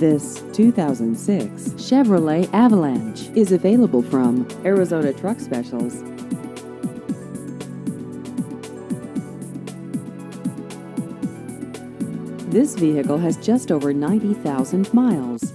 This 2006 Chevrolet Avalanche is available from Arizona Truck Specials. This vehicle has just over 90,000 miles.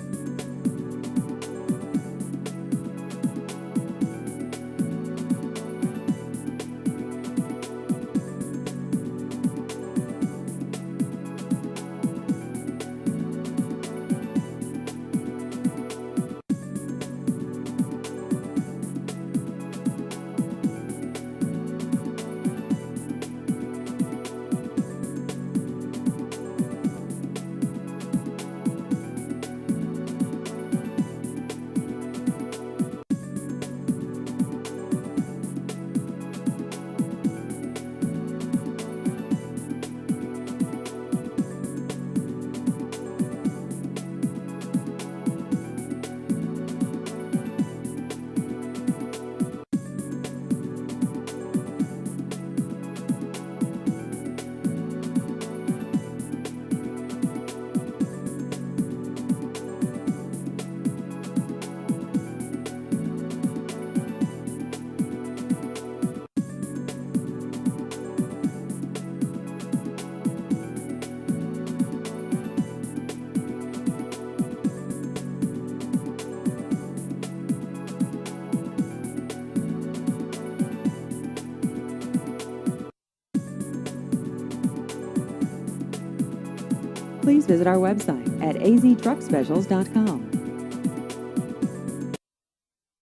Please visit our website at aztruckspecials.com.